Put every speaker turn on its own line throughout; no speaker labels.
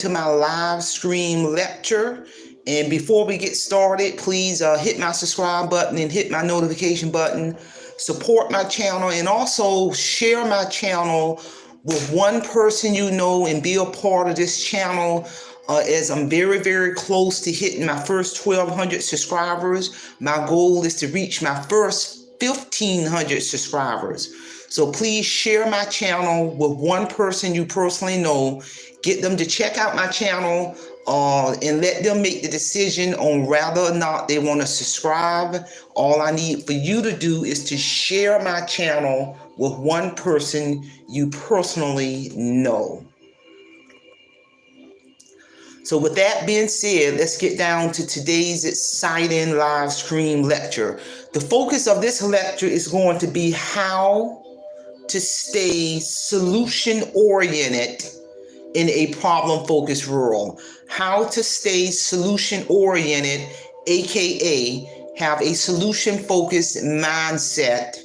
to my live stream lecture. And before we get started, please hit my subscribe button and hit my notification button. Support my channel and also share my channel with one person you know and be a part of this channel, as I'm very, very close to hitting my first 1,200 subscribers. My goal is to reach my first 1,500 subscribers. So please share my channel with one person you personally know. Get them to check out my channel and let them make the decision on whether or not they want to subscribe. All I need for you to do is to share my channel with one person you personally know. So with that being said, let's get down to today's exciting live stream lecture. The focus of this lecture is going to be how to stay solution-oriented in a problem-focused world. How to stay solution-oriented, aka have a solution-focused mindset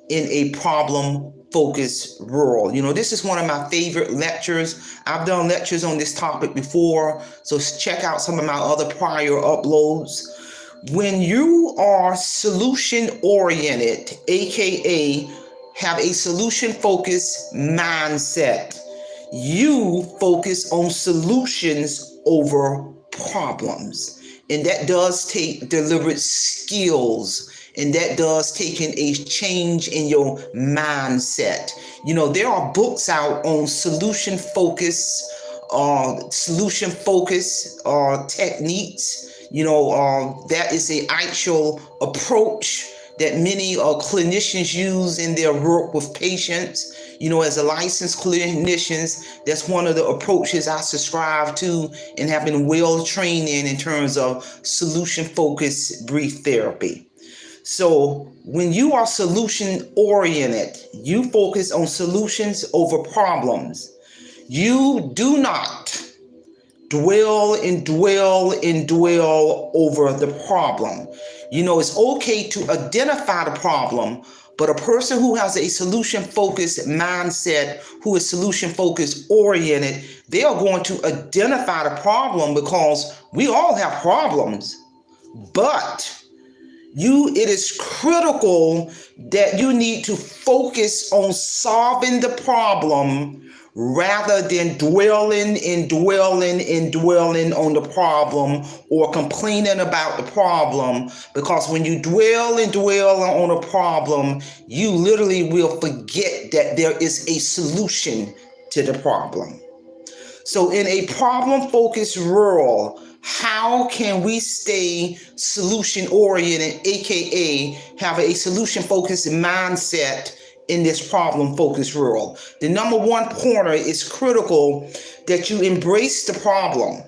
in a problem-focused world. You know, this is one of my favorite lectures. I've done lectures on this topic before, so check out some of my other prior uploads. When you are solution-oriented, aka have a solution-focused mindset, you focus on solutions over problems. And that does take deliberate skills, and that does take a change in your mindset. You know, there are books out on solution focus techniques. You know, that is an actual approach that many clinicians use in their work with patients. You know, as a licensed clinicians, that's one of the approaches I subscribe to and have been well trained in terms of solution-focused brief therapy. So when you are solution-oriented, you focus on solutions over problems. You do not dwell over the problem. You know, it's okay to identify the problem, but a person who has a solution-focused mindset, who is solution-focused oriented, they are going to identify the problem, because we all have problems. But it is critical that you need to focus on solving the problem rather than dwelling on the problem or complaining about the problem. Because when you dwell on a problem, you literally will forget that there is a solution to the problem. So in a problem-focused world, how can we stay solution-oriented, aka have a solution-focused mindset in this problem-focused world? The number one pointer is critical that you embrace the problem.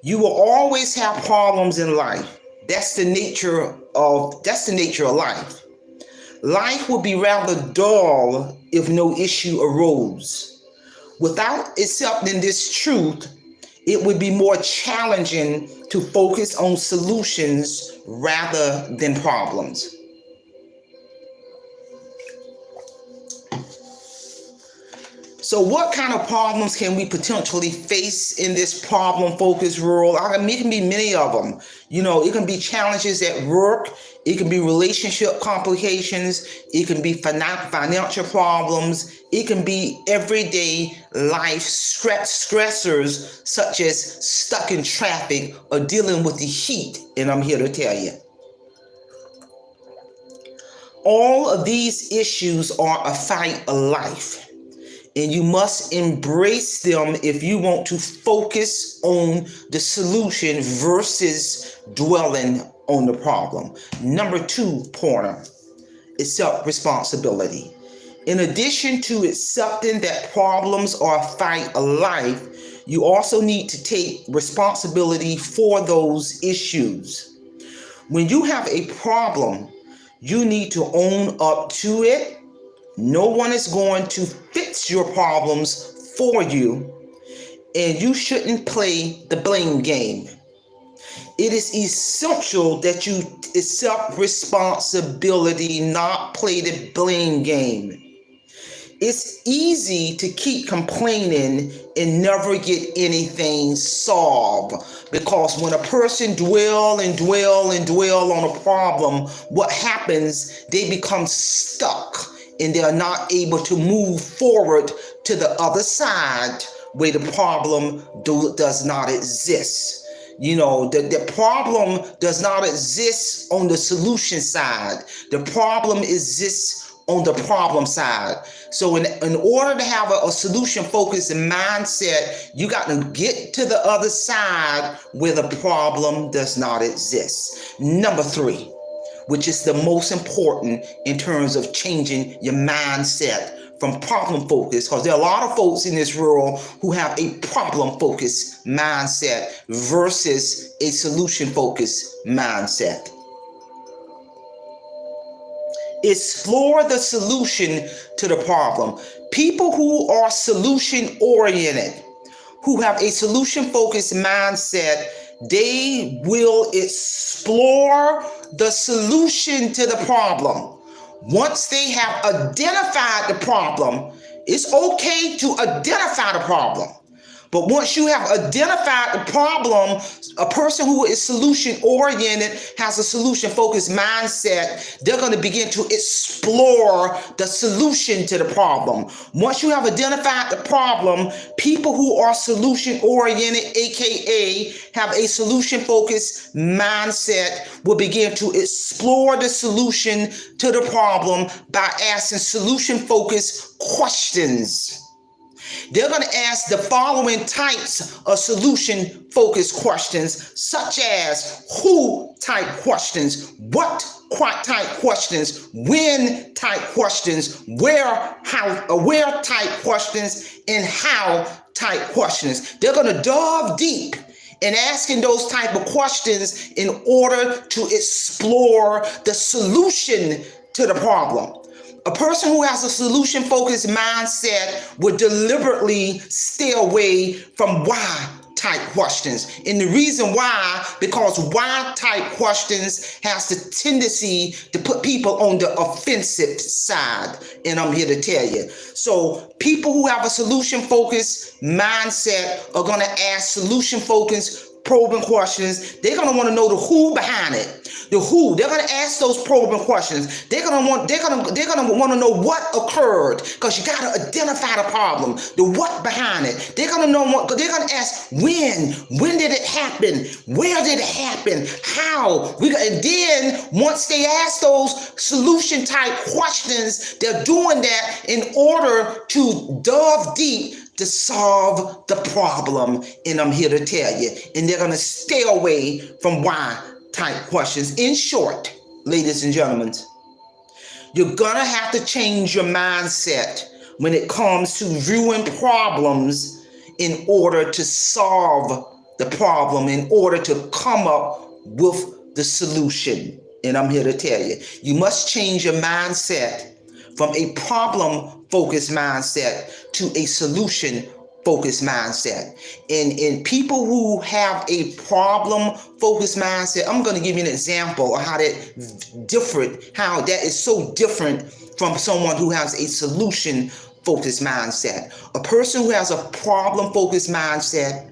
You will always have problems in life. That's the nature of life. Life would be rather dull if no issue arose. Without accepting this truth, it would be more challenging to focus on solutions rather than problems. So what kind of problems can we potentially face in this problem-focused world? I mean, it can be many of them. You know, it can be challenges at work. It can be relationship complications. It can be financial problems. It can be everyday life stressors, such as stuck in traffic or dealing with the heat. And I'm here to tell you, all of these issues are a fight of life. And you must embrace them if you want to focus on the solution versus dwelling on the problem. Number two pointer is self-responsibility. In addition to accepting that problems are a fight of life, you also need to take responsibility for those issues. When you have a problem, you need to own up to it. No one is going to fix your problems for you, and you shouldn't play the blame game. It is essential that you accept responsibility, not play the blame game. It's easy to keep complaining and never get anything solved, because when a person dwell and dwell and dwell on a problem, what happens, they become stuck and they're not able to move forward to the other side where the problem does not exist. The problem does not exist on the solution side. The problem exists on the problem side. So in order to have a solution focused mindset, you got to get to the other side where the problem does not exist. Number 3, which is the most important in terms of changing your mindset from problem focus, because there are a lot of folks in this world who have a problem focused mindset versus a solution focused mindset. Explore the solution to the problem. People who are solution oriented, who have a solution focused mindset, they will explore the solution to the problem. Once they have identified the problem, it's okay to identify the problem. But once you have identified the problem, a person who is solution oriented, has a solution focused mindset, they're going to begin to explore the solution to the problem. Once you have identified the problem, people who are solution oriented, aka have a solution focused mindset, will begin to explore the solution to the problem by asking solution focused questions. They're going to ask the following types of solution focused questions, such as who type questions, what type questions, when type questions, where type questions, and how type questions. They're going to dive deep in asking those type of questions in order to explore the solution to the problem. A person who has a solution-focused mindset would deliberately stay away from why type questions. And the reason why, because why type questions has the tendency to put people on the offensive side. And I'm here to tell you. So people who have a solution-focused mindset are going to ask solution-focused probing questions. They're going to want to know the who behind it. The who. They're going to ask those probing questions. They're going to want to know what occurred, because you got to identify the problem, the what behind it. They're going to ask when did it happen? Where did it happen? How? And then once they ask those solution type questions, they're doing that in order to dive deep to solve the problem. And I'm here to tell you, and they're going to stay away from why type questions. In short, ladies and gentlemen, you're going to have to change your mindset when it comes to viewing problems in order to solve the problem, in order to come up with the solution. And I'm here to tell you, you must change your mindset from a problem-focused mindset to a solution-focused mindset. And people who have a problem-focused mindset, I'm going to give you an example of how that is so different from someone who has a solution-focused mindset. A person who has a problem-focused mindset,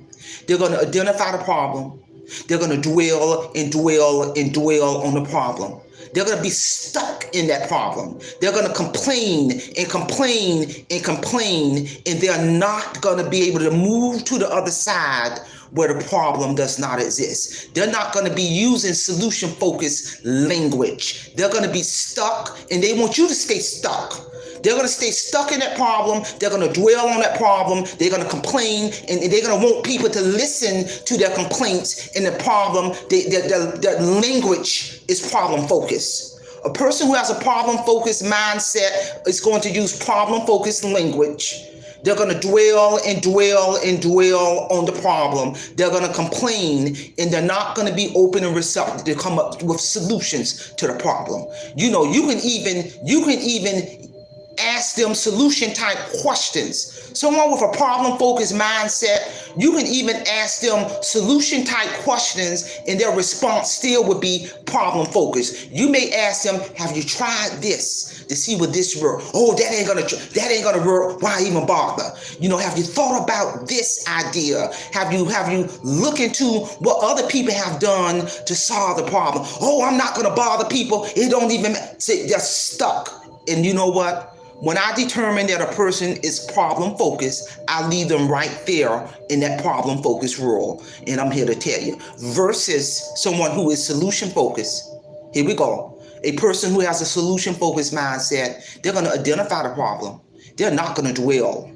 they're going to identify the problem. They're going to dwell and dwell and dwell on the problem. They're going to be stuck in that problem. They're going to complain and complain and complain, and they're not going to be able to move to the other side where the problem does not exist. They're not going to be using solution-focused language. They're going to be stuck, and they want you to stay stuck. They're going to stay stuck in that problem. They're going to dwell on that problem. They're going to complain, and they're going to want people to listen to their complaints and the problem. Their language is problem-focused. A person who has a problem-focused mindset is going to use problem-focused language. They're going to dwell and dwell and dwell on the problem. They're going to complain, and they're not going to be open and receptive to come up with solutions to the problem. You can even ask them solution type questions. Someone with a problem focused mindset, you can even ask them solution type questions and their response still would be problem focused. You may ask them, have you tried this to see what this work? Oh, that ain't gonna work. Why even bother? Have you thought about this idea? Have you looked into what other people have done to solve the problem? Oh, I'm not gonna bother people. It don't even they're stuck. And you know what? When I determine that a person is problem focused, I leave them right there in that problem focused role. And I'm here to tell you, versus someone who is solution focused. Here we go. A person who has a solution focused mindset, they're going to identify the problem. They're not going to dwell.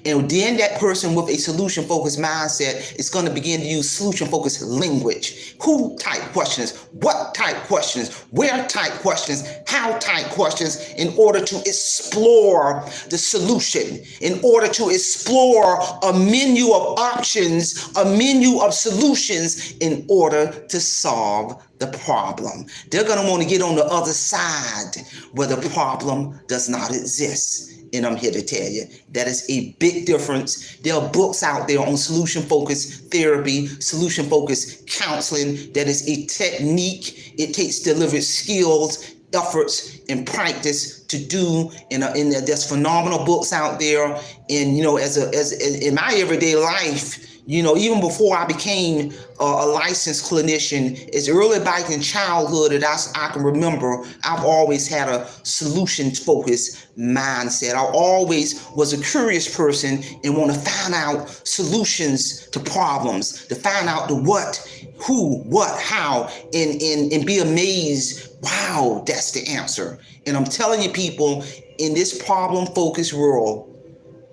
And then that person with a solution focused mindset is going to begin to use solution focused language. Who type questions, what type questions, where type questions, how type questions, in order to explore the solution, in order to explore a menu of options, a menu of solutions in order to solve the problem. They're going to want to get on the other side where the problem does not exist. And I'm here to tell you that is a big difference. There are books out there on solution-focused therapy, solution-focused counseling. That is a technique. It takes deliberate skills, efforts, and practice to do. And there's phenomenal books out there. And as in my everyday life, even before I became a licensed clinician, as early back in childhood as I can remember, I've always had a solutions-focused mindset. I always was a curious person and want to find out solutions to problems, to find out the what, who, what, how, and be amazed. Wow, that's the answer. And I'm telling you, people, in this problem-focused world,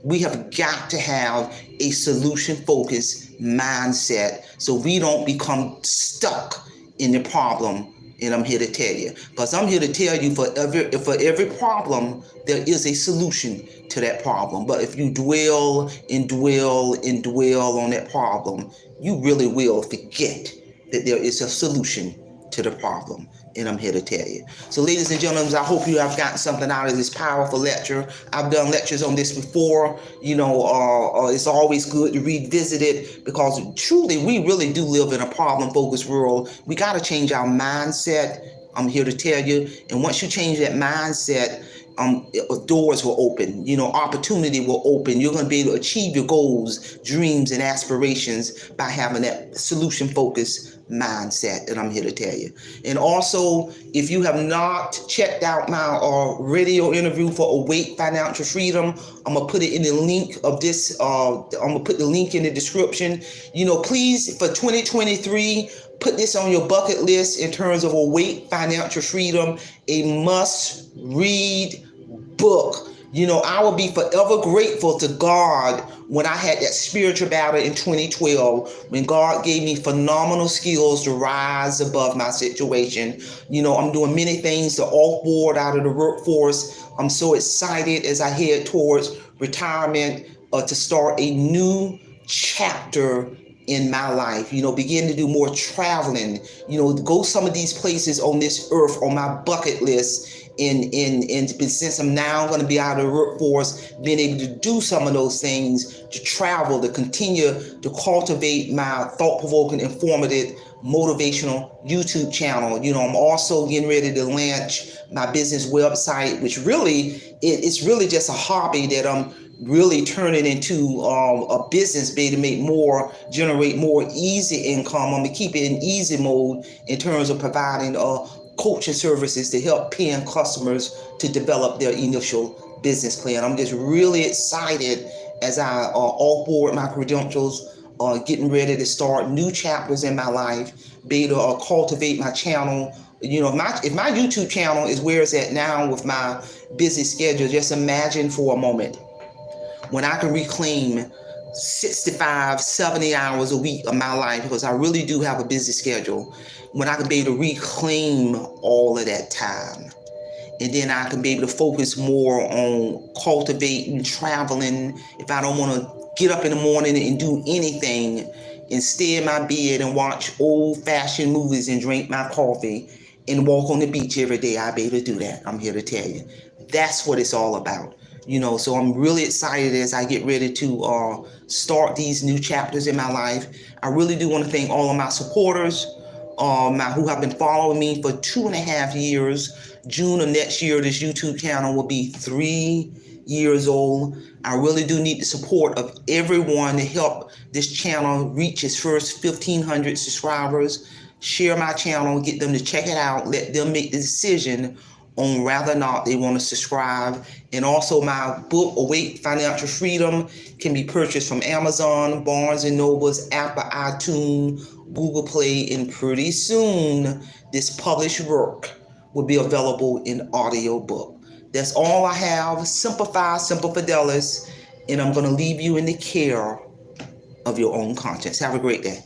we have got to have a solution-focused mindset so we don't become stuck in the problem. And I'm here to tell you, because I'm here to tell you for every problem, there is a solution to that problem. But if you dwell and dwell and dwell on that problem, you really will forget that there is a solution to the problem. And I'm here to tell you. So ladies and gentlemen, I hope you have gotten something out of this powerful lecture. I've done lectures on this before. It's always good to revisit it because truly we really do live in a problem-focused world. We got to change our mindset. I'm here to tell you. And once you change that mindset, doors will open, opportunity will open. You're going to be able to achieve your goals, dreams, and aspirations by having that solution-focused mindset that I'm here to tell you. And also, if you have not checked out my radio interview for Awake Financial Freedom, I'm going to put it in the link of this. I'm going to put the link in the description. Please, for 2023, put this on your bucket list in terms of Awake Financial Freedom, a must-read book. I will be forever grateful to God when I had that spiritual battle in 2012, when God gave me phenomenal skills to rise above my situation. I'm doing many things to offboard out of the workforce. I'm so excited as I head towards retirement to start a new chapter in my life, begin to do more traveling, go some of these places on this earth on my bucket list. And since I'm now going to be out of the workforce, being able to do some of those things, to travel, to continue to cultivate my thought-provoking, informative, motivational YouTube channel. I'm also getting ready to launch my business website, which really, it's really just a hobby that I'm really turning into a business, be to generate more easy income. I'm going to keep it in easy mode in terms of providing coaching services to help paying customers to develop their initial business plan. I'm just really excited as I offboard my credentials, getting ready to start new chapters in my life, be able to cultivate my channel. If my YouTube channel is where it's at now with my busy schedule, just imagine for a moment when I can reclaim 65, 70 hours a week of my life, because I really do have a busy schedule, when I can be able to reclaim all of that time. And then I can be able to focus more on cultivating, traveling. If I don't want to get up in the morning and do anything and stay in my bed and watch old-fashioned movies and drink my coffee and walk on the beach every day, I'll be able to do that. I'm here to tell you. That's what it's all about. So I'm really excited as I get ready to start these new chapters in my life. I really do want to thank all of my supporters, who have been following me for 2.5 years. June of next year, this YouTube channel will be 3 years old. I really do need the support of everyone to help this channel reach its first 1,500 subscribers. Share my channel, get them to check it out, let them make the decision on whether or not they want to subscribe. And also my book, Awake Financial Freedom, can be purchased from Amazon, Barnes & Nobles, Apple, iTunes, Google Play, and pretty soon this published work will be available in audiobook. That's all I have. Simplify, Simple Fidelis, and I'm going to leave you in the care of your own conscience. Have a great day.